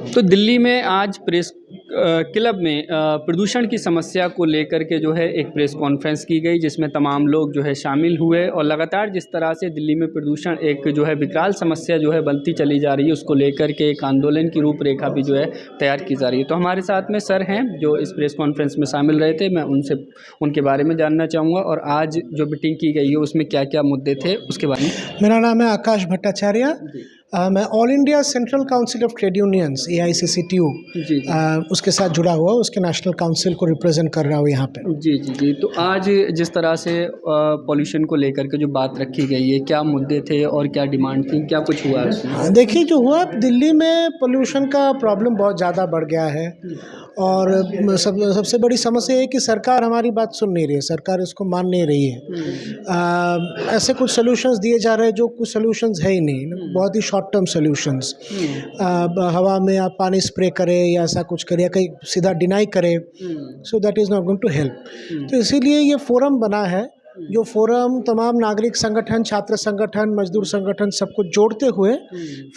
तो दिल्ली में आज प्रेस क्लब में प्रदूषण की समस्या को लेकर के जो है एक प्रेस कॉन्फ्रेंस की गई, जिसमें तमाम लोग जो है शामिल हुए और लगातार जिस तरह से दिल्ली में प्रदूषण एक जो है विकराल समस्या जो है बनती चली जा रही है, उसको लेकर के एक आंदोलन की रूपरेखा भी जो है तैयार की जा रही है। तो हमारे साथ में सर हैं जो इस प्रेस कॉन्फ्रेंस में शामिल रहे थे, मैं उनसे उनके बारे में जानना चाहूँगा और आज जो मीटिंग की गई है उसमें क्या क्या मुद्दे थे उसके बारे में। मेरा नाम है आकाश भट्टाचार्य। मैं all India central council of trade unions AICCTU जी उसके साथ जुड़ा हुआ, उसके नेशनल काउंसिल को रिप्रेजेंट कर रहा हूँ यहाँ पे। जी। तो आज जिस तरह से पॉल्यूशन को लेकर के जो बात रखी गई है, क्या मुद्दे थे और क्या डिमांड थी, क्या कुछ हुआ इसमें? देखिए, जो हुआ दिल्ली में पोल्यूशन का प्रॉब्लम बहुत ज़्यादा बढ़ गया है और सबसे बड़ी समस्या है कि सरकार हमारी बात सुन नहीं रही है, सरकार इसको मान नहीं रही है। ऐसे कुछ सॉल्यूशंस दिए जा रहे हैं जो कुछ सॉल्यूशंस है ही नहीं, बहुत ही शॉर्ट टर्म सॉल्यूशंस। हवा में आप पानी स्प्रे करें या ऐसा कुछ करें या कहीं सीधा डिनाई करें, so that is not going to help. तो इसीलिए ये फोरम बना है, जो फोरम तमाम नागरिक संगठन, छात्र संगठन, मजदूर संगठन सबको जोड़ते हुए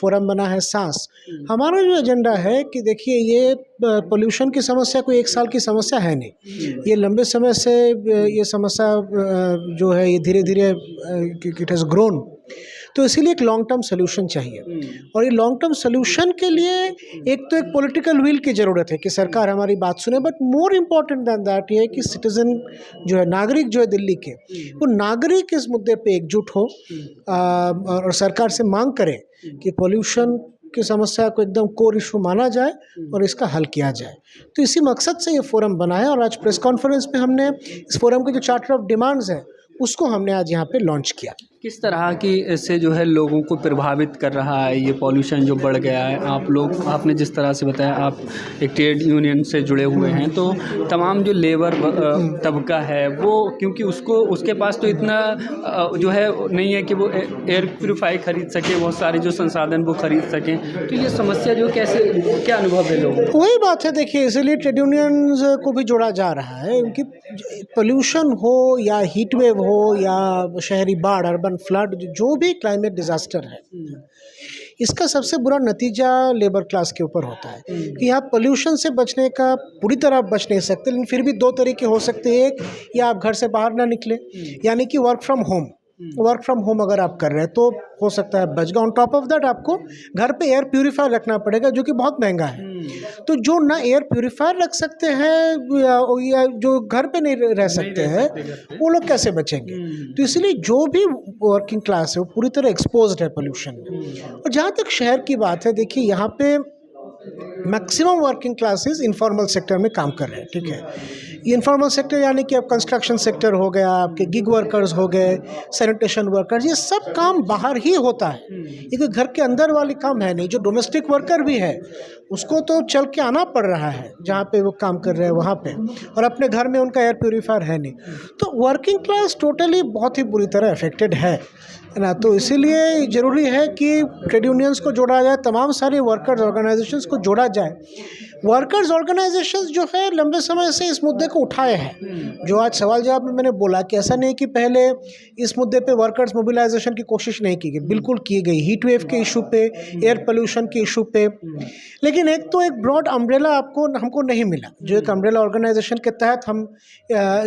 फोरम बना है सांस। हमारा जो एजेंडा है कि देखिए, ये पोल्यूशन की समस्या कोई एक साल की समस्या है नहीं, ये लंबे समय से ये समस्या जो है ये धीरे धीरे इट हैज़ ग्रोन। तो इसीलिए एक लॉन्ग टर्म सोल्यूशन चाहिए और ये लॉन्ग टर्म सोल्यूशन के लिए एक तो एक पॉलिटिकल विल की ज़रूरत है कि सरकार हमारी बात सुने, but more important than that ये है कि सिटीज़न जो है, नागरिक जो है दिल्ली के, वो नागरिक इस मुद्दे पे एकजुट हो और सरकार से मांग करे कि पोल्यूशन की समस्या को एकदम कोर इशू माना जाए और इसका हल किया जाए। तो इसी मकसद से ये फोरम बना है और आज प्रेस कॉन्फ्रेंस में हमने इस फोरम के जो चार्टर ऑफ डिमांड्स है उसको हमने आज यहाँ पे लॉन्च किया। किस तरह की से जो है लोगों को प्रभावित कर रहा है ये पॉल्यूशन जो बढ़ गया है? आपने जिस तरह से बताया, आप एक ट्रेड यूनियन से जुड़े हुए हैं, तो तमाम जो लेबर तबका है वो, क्योंकि उसके पास तो इतना जो है नहीं है कि वो एयर प्यूरीफाई खरीद सके, बहुत सारे जो संसाधन वो खरीद सकें, तो ये समस्या जो कैसे, क्या अनुभव है लोगों को? वही बात है, देखिए, इसलिए ट्रेड यूनियंस को भी जोड़ा जा रहा है कि पोल्यूशन हो या हीट वेव हो या शहरी बाढ़, अर्बन फ्लड, जो भी क्लाइमेट डिजास्टर है, इसका सबसे बुरा नतीजा लेबर क्लास के ऊपर होता है कि आप पोल्यूशन से बचने का पूरी तरह बच नहीं सकते, लेकिन फिर भी दो तरीके हो सकते हैं। एक, या आप घर से बाहर ना निकले, यानी कि वर्क फ्रॉम होम अगर आप कर रहे हैं तो हो सकता है बच गया। ऑन टॉप ऑफ दैट आपको घर पे एयर प्यूरीफायर रखना पड़ेगा, जो कि बहुत महंगा है। तो जो ना एयर प्यूरीफायर रख सकते हैं या जो घर पे नहीं रह सकते हैं, वो लोग कैसे बचेंगे? तो इसलिए जो भी वर्किंग क्लास है वो पूरी तरह एक्सपोज्ड है पोल्यूशन में। और जहाँ तक शहर की बात है, देखिए, यहाँ पे maximum working classes informal sector में काम कर रहे हैं, ठीक है। इनफॉर्मल सेक्टर यानी कि अब कंस्ट्रक्शन सेक्टर हो गया, आपके गिग वर्कर्स हो गए, सैनिटेशन वर्कर्स, ये सब काम बाहर ही होता है, ये घर के अंदर वाली काम है नहीं। जो डोमेस्टिक वर्कर भी है उसको तो चल के आना पड़ रहा है जहाँ पे वो काम कर रहे हैं वहाँ पे, और अपने घर में उनका एयर प्यूरीफायर है नहीं। तो वर्किंग क्लास टोटली बहुत ही बुरी तरह अफेक्टेड है ना। तो इसीलिए ज़रूरी है कि ट्रेड यूनियंस को जोड़ा जाए, तमाम सारे वर्कर्स ऑर्गेनाइजेशंस को जोड़ा जाए। वर्कर्स ऑर्गेनाइजेशंस जो है लंबे समय से इस मुद्दे को उठाए हैं। जो आज सवाल जवाब में मैंने बोला कि ऐसा नहीं कि पहले इस मुद्दे पे वर्कर्स मोबिलाइजेशन की कोशिश नहीं की गई, बिल्कुल की गई, हीट वेव के इशू पे, एयर पोल्यूशन के इशू पे। लेकिन एक तो एक ब्रॉड अम्ब्रेला हमको नहीं मिला, जो एक अम्ब्रेला ऑर्गेनाइजेशन के तहत हम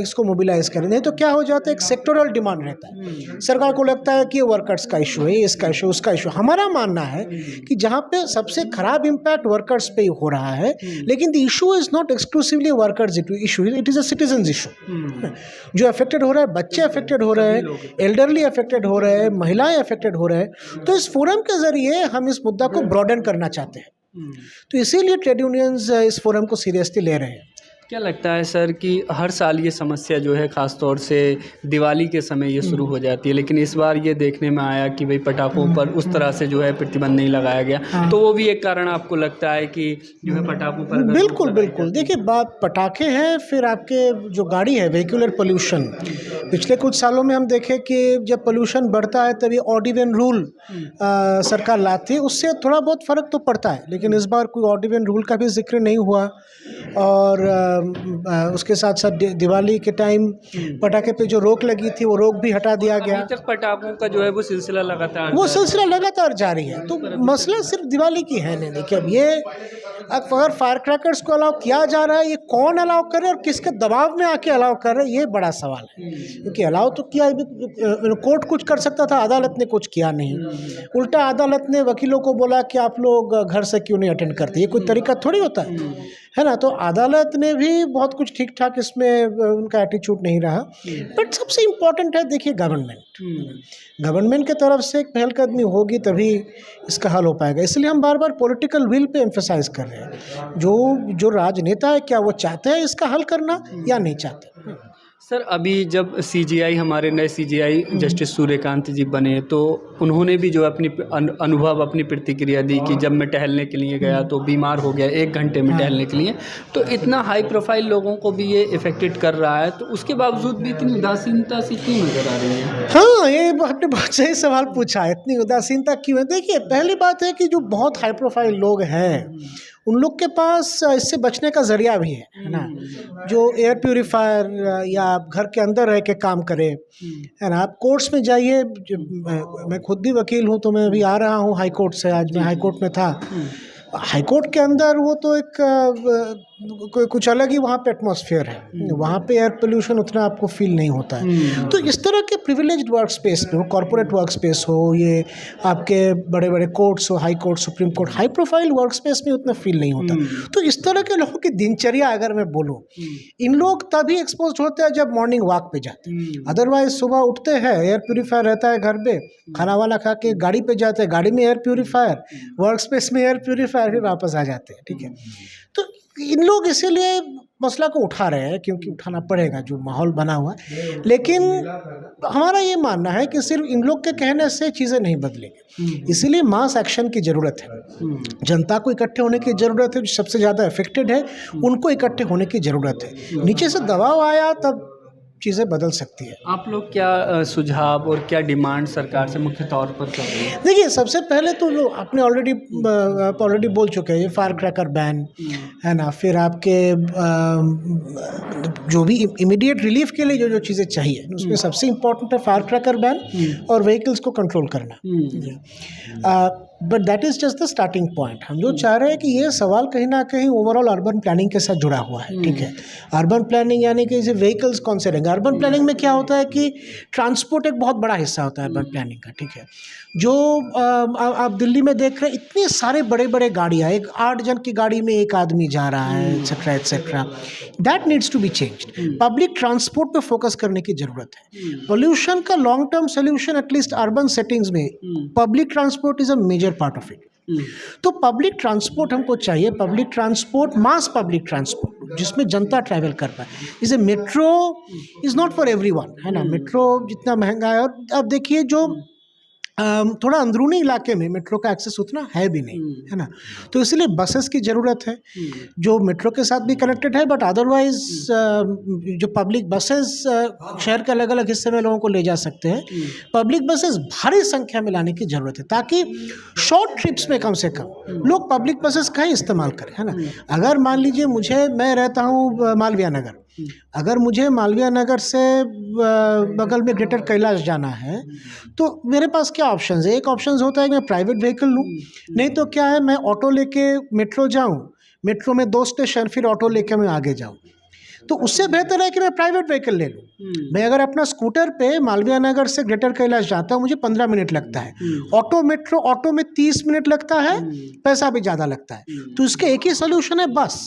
इसको मोबिलाइज करें। नहीं तो क्या हो जाता है, एक सेक्टोरल डिमांड रहता है, सरकार को लगता है कि ये वर्कर्स का इशू है, इसका इशू, उसका इशू। हमारा मानना है कि जहाँ पे सबसे खराब इम्पैक्ट वर्कर्स पे हो रहा है, लेकिन the issue is not exclusively workers issue, it is a citizens issue. जो अफेक्टेड हो रहा है, बच्चे अफेक्टेड हो रहे हैं, एल्डरली अफेक्टेड हो रहे हैं, महिलाएं अफेक्टेड हो रहे हैं। तो इस फोरम के जरिए हम इस मुद्दा को ब्रॉडन करना चाहते हैं। तो इसीलिए ट्रेड यूनियंस इस फोरम को सीरियसली ले रहे हैं। क्या लगता है सर कि हर साल ये समस्या जो है ख़ास तौर से दिवाली के समय ये शुरू हो जाती है, लेकिन इस बार ये देखने में आया कि भाई पटाखों पर उस तरह से जो है प्रतिबंध नहीं लगाया गया, तो वो भी एक कारण आपको लगता है कि जो है पटाखों पर? बिल्कुल। देखिए, बात पटाखे हैं, फिर आपके जो गाड़ी है, व्हीकुलर पोल्यूशन। पिछले कुछ सालों में हम देखें कि जब पोल्यूशन बढ़ता है तभी ऑड इवन रूल सरकार लाती है, उससे थोड़ा बहुत फ़र्क तो पड़ता है, लेकिन इस बार कोई ऑड इवन रूल का भी जिक्र नहीं हुआ। और उसके साथ साथ दिवाली के टाइम पटाखे पे जो रोक लगी थी वो रोक भी हटा दिया गया। अभी तक पटाखों का जो है वो सिलसिला लगातार वो सिलसिला लगातार जारी है। तो मसला सिर्फ दिवाली की है नहीं। देखिए अब ये अगर फायर क्रैकर्स को अलाउ किया जा रहा है, ये कौन अलाउ कर रहा है और किसके दबाव में आके अलाउ कर रहे हैं, ये बड़ा सवाल है। क्योंकि अलाउ तो किया, कोर्ट कुछ कर सकता था, अदालत ने कुछ किया नहीं। उल्टा अदालत ने वकीलों को बोला कि आप लोग घर से क्यों नहीं अटेंड करते, ये कोई तरीका थोड़ी होता है ना। तो अदालत ने भी बहुत कुछ ठीक ठाक इसमें उनका एटीट्यूड नहीं रहा। बट सबसे इम्पोर्टेंट है, देखिए गवर्नमेंट के तरफ से एक पहलकदमी होगी तभी इसका हल हो पाएगा। इसलिए हम बार बार पॉलिटिकल विल पे एम्फसाइज कर रहे हैं। जो राजनेता है, क्या वो चाहते हैं इसका हल करना या नहीं चाहते। सर अभी जब सीजीआई, हमारे नए सीजीआई जस्टिस सूर्यकांत जी बने, तो उन्होंने भी जो अपनी अनुभव, अपनी प्रतिक्रिया दी कि जब मैं टहलने के लिए गया तो बीमार हो गया 1 घंटे में टहलने के लिए। तो इतना हाई प्रोफाइल लोगों को भी ये इफेक्टेड कर रहा है, तो उसके बावजूद भी इतनी उदासीनता सी क्यों नजर आ रही है? हाँ, ये आपने बहुत सही सवाल पूछा है, इतनी उदासीनता क्यों है। देखिए पहली बात है कि जो बहुत हाई प्रोफाइल लोग हैं उन लोग के पास इससे बचने का जरिया भी है ना। जो एयर प्यूरीफायर या आप घर के अंदर रह के काम करे, है ना। आप कोर्ट्स में जाइए, मैं खुद भी वकील हूँ तो मैं अभी आ रहा हूँ हाई कोर्ट से, आज मैं हाई कोर्ट में था। हाई कोर्ट के अंदर वो तो एक कुछ अलग ही वहाँ पे एटमॉस्फेयर है। वहाँ पे एयर पोल्यूशन उतना आपको फील नहीं होता है। तो इस तरह के प्रिविलेज्ड वर्क स्पेस में, कॉर्पोरेट वर्क स्पेस हो, ये आपके बड़े बड़े कोर्ट्स हो, high court, supreme court, high profile work space में उतना फील नहीं होता। तो इस तरह के लोगों की दिनचर्या अगर मैं बोलूँ, इन लोग तभी एक्सपोज होते हैं जब मॉर्निंग वॉक पे जाते हैं। अदरवाइज सुबह उठते हैं, एयर प्यूरीफायर रहता है घर पे, खाना वाना खा के गाड़ी पे जाते हैं, गाड़ी में एयर प्यूरीफायर, वर्क स्पेस में एयर प्यूरीफायर, फिर वापस आ जाते हैं। ठीक है, तो इन लोग इसीलिए मसला को उठा रहे हैं क्योंकि उठाना पड़ेगा, जो माहौल बना हुआ है। लेकिन हमारा ये मानना है कि सिर्फ इन लोग के कहने से चीज़ें नहीं बदलेंगी। इसीलिए मास एक्शन की ज़रूरत है। जनता को इकट्ठे होने की ज़रूरत है। जो सबसे ज़्यादा अफेक्टेड है उनको इकट्ठे होने की ज़रूरत है। नीचे से दबाव आया तब चीज़ें बदल सकती है। आप लोग क्या सुझाव और क्या डिमांड सरकार से मुख्य तौर पर कर रहे हैं? देखिए सबसे पहले तो जो आपने ऑलरेडी बोल चुके हैं, ये फायर क्रैकर बैन है ना। फिर आपके जो भी इमीडिएट रिलीफ के लिए जो चीज़ें चाहिए उसमें सबसे इम्पोर्टेंट है फायर क्रैकर बैन और व्हीकल्स को कंट्रोल करना। But that is just the starting point. हम जो चाह रहे हैं कि ये सवाल कहीं ना कहीं ओवरऑल अर्बन प्लानिंग के साथ जुड़ा हुआ है। ठीक है, अर्बन प्लानिंग यानी कि जैसे व्हीकल्स कौन से रहेंगे। अर्बन प्लानिंग में क्या होता है कि ट्रांसपोर्ट एक बहुत बड़ा हिस्सा होता है अर्बन प्लानिंग का। ठीक है, जो आप दिल्ली में देख रहे हैं इतने सारे बड़े बड़े गाड़ियाँ, एक 8 जन की गाड़ी में एक आदमी जा रहा है, etcetera etcetera. That needs to be changed. Public transport पे फोकस करने की ज़रूरत है। पोल्यूशन का long term solution at least urban settings में public transport is a major part of it. तो पब्लिक ट्रांसपोर्ट हमको चाहिए, public transport, mass public transport जिसमें जनता ट्रैवल कर पाए। जैसे metro is not for everyone, है ना। मेट्रो जितना महंगा है, और अब देखिए जो थोड़ा अंदरूनी इलाके में मेट्रो का एक्सेस उतना है भी नहीं, है ना। तो इसलिए बसेस की ज़रूरत है जो मेट्रो के साथ भी कनेक्टेड है। बट अदरवाइज जो पब्लिक बसेस शहर के अलग अलग हिस्से में लोगों को ले जा सकते हैं, पब्लिक बसेस भारी संख्या में लाने की ज़रूरत है ताकि शॉर्ट ट्रिप्स में कम से कम लोग पब्लिक बसेस का ही इस्तेमाल करें, है ना। अगर मान लीजिए मैं रहता हूँ मालवीय नगर, अगर मुझे मालवीय नगर से बगल में ग्रेटर कैलाश जाना है तो मेरे पास क्या ऑप्शंस है। एक ऑप्शन होता है कि मैं प्राइवेट व्हीकल लूँ, नहीं तो क्या है मैं ऑटो लेके मेट्रो जाऊँ, मेट्रो में 2 स्टेशन, फिर ऑटो लेके मैं आगे जाऊँ। तो उससे बेहतर है कि मैं प्राइवेट व्हीकल ले लूँ। मैं अगर अपना स्कूटर पे मालवीय नगर से ग्रेटर कैलाश जाता हूँ, मुझे 15 मिनट लगता है। ऑटो में 30 मिनट लगता है, पैसा भी ज़्यादा लगता है। तो इसके एक ही सोल्यूशन है, बस।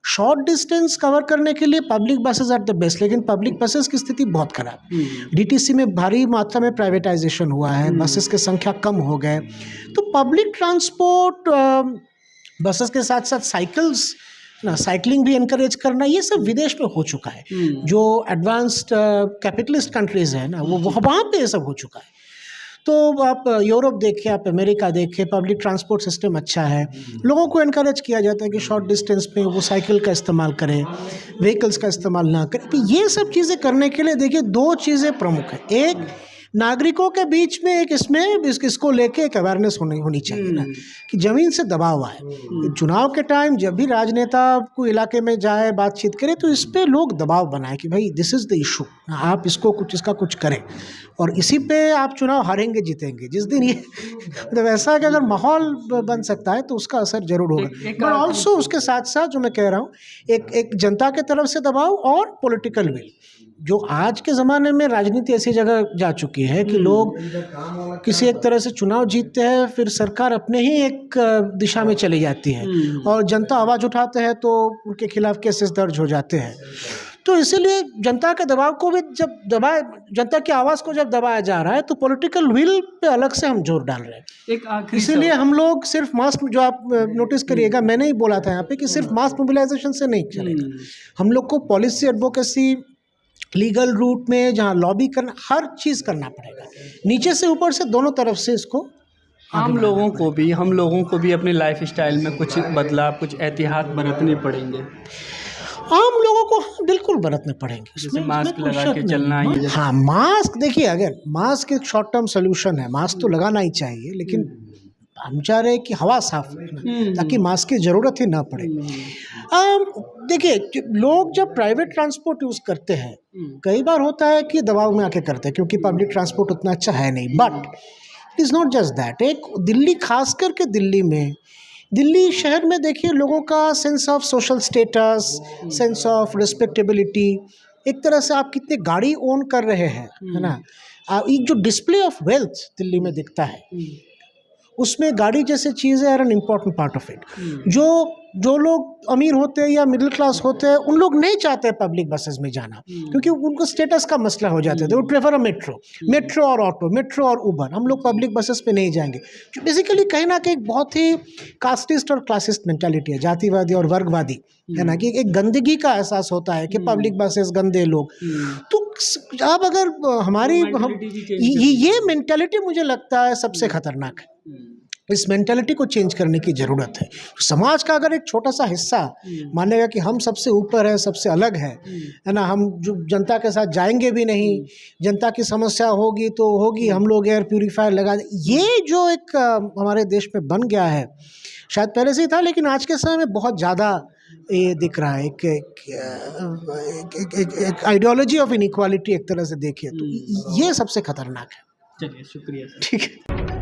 शॉर्ट डिस्टेंस कवर करने के लिए public buses are the best. लेकिन पब्लिक बसेस की स्थिति बहुत खराब है। डीटीसी में भारी मात्रा में प्राइवेटाइजेशन हुआ है, बसेस की संख्या कम हो गए। तो पब्लिक ट्रांसपोर्ट, बसेस के साथ साथ साइकिल्स ना, साइकिलिंग भी इनकरेज करना, ये सब विदेश में हो चुका है। जो एडवांस्ड कैपिटलिस्ट कंट्रीज है ना, वो वहाँ पे ये सब हो चुका है। तो आप यूरोप देखिए, आप अमेरिका देखिए, पब्लिक ट्रांसपोर्ट सिस्टम अच्छा है। लोगों को इनकरेज किया जाता है कि शॉर्ट डिस्टेंस पे वो साइकिल का इस्तेमाल करें, व्हीकल्स का इस्तेमाल ना करें। तो ये सब चीज़ें करने के लिए देखिए 2 चीज़ें प्रमुख हैं। एक, नागरिकों के बीच में एक इसको लेके एक अवेयरनेस होनी चाहिए ना, कि ज़मीन से दबाव आए। चुनाव के टाइम जब भी राजनेता को इलाके में जाए, बातचीत करे, तो इस पे लोग दबाव बनाए कि भाई दिस इज़ द इशू, आप इसका कुछ करें, और इसी पे आप चुनाव हारेंगे जीतेंगे जिस दिन ये मतलब ऐसा है कि अगर माहौल बन सकता है तो उसका असर जरूर होगा। बट ऑल्सो उसके साथ साथ जो मैं कह रहा हूँ, एक जनता के तरफ से दबाव और पॉलिटिकल विल। जो आज के ज़माने में राजनीति ऐसी जगह जा चुकी है कि लोग किसी एक तरह से चुनाव जीतते हैं, फिर सरकार अपने ही एक दिशा में चली जाती है और जनता आवाज़ उठाते हैं तो उनके खिलाफ केसेस दर्ज हो जाते हैं। तो इसीलिए जनता के दबाव को भी जनता की आवाज़ को जब दबाया जा रहा है तो पॉलिटिकल विल पे अलग से हम जोर डाल रहे हैं। इसीलिए हम लोग सिर्फ मास, जो आप नोटिस करिएगा, मैंने ही बोला था यहाँ पे कि सिर्फ मास मोबिलाइजेशन से नहीं चलेगा। हम लोग को पॉलिसी एडवोकेसी, लीगल रूट में जहाँ लॉबी करना, हर चीज़ करना पड़ेगा, नीचे से ऊपर से दोनों तरफ से इसको। हम लोगों को भी अपने लाइफ स्टाइल में कुछ बदलाव, कुछ एहतियात बरतने पड़ेंगे। आम लोगों को बिल्कुल बरतने पड़ेंगे, जैसे मास्क लगा के चलना ही। हाँ, मास्क देखिए, अगर मास्क एक शॉर्ट टर्म सोल्यूशन है, मास्क तो लगाना ही चाहिए, लेकिन हम चाह रहे हैं कि हवा साफ रखना, ताकि मास्क की ज़रूरत ही ना पड़े। देखिए, लोग जब प्राइवेट ट्रांसपोर्ट यूज़ करते हैं, कई बार होता है कि दबाव में आके करते हैं क्योंकि पब्लिक ट्रांसपोर्ट उतना अच्छा है नहीं। But it is not just that. एक दिल्ली, खास करके दिल्ली शहर में देखिए, लोगों का sense of social status, sense of respectability, एक तरह से आप कितने गाड़ी ओन कर रहे हैं, है ना, एक जो डिस्प्ले ऑफ वेल्थ दिल्ली में दिखता है, उसमें गाड़ी जैसे चीज़ें are an important part of it. जो लोग अमीर होते हैं या मिडिल क्लास होते हैं, उन लोग नहीं चाहते पब्लिक बसेस में जाना क्योंकि उनको स्टेटस का मसला हो जाता है। वो प्रेफर अ मेट्रो और ऑटो, मेट्रो और उबर। हम लोग पब्लिक बसेस पे नहीं जाएंगे, जो बेसिकली कहीं ना कहीं बहुत ही कास्टिस्ट और क्लासिस्ट मेंटालिटी है, जातिवादी और वर्गवादी, है ना, कि एक गंदगी का एहसास होता है कि पब्लिक बसेस गंदे लोग। तो अब अगर ये मेंटालिटी मुझे लगता है सबसे खतरनाक है। इस मेंटालिटी को चेंज करने की ज़रूरत है। समाज का अगर एक छोटा सा हिस्सा मानेगा कि हम सबसे ऊपर है, सबसे अलग है ना, हम जो जनता के साथ जाएंगे भी नहीं, जनता की समस्या होगी तो होगी, हम लोग एयर प्यूरीफायर लगा दें, ये जो एक हमारे देश में बन गया है, शायद पहले से ही था लेकिन आज के समय में बहुत ज़्यादा ये दिख रहा है। एक आइडियोलॉजी ऑफ इनइक्वालिटी एक तरह से देखिए तो ये सबसे खतरनाक है। चलिए, शुक्रिया। ठीक है।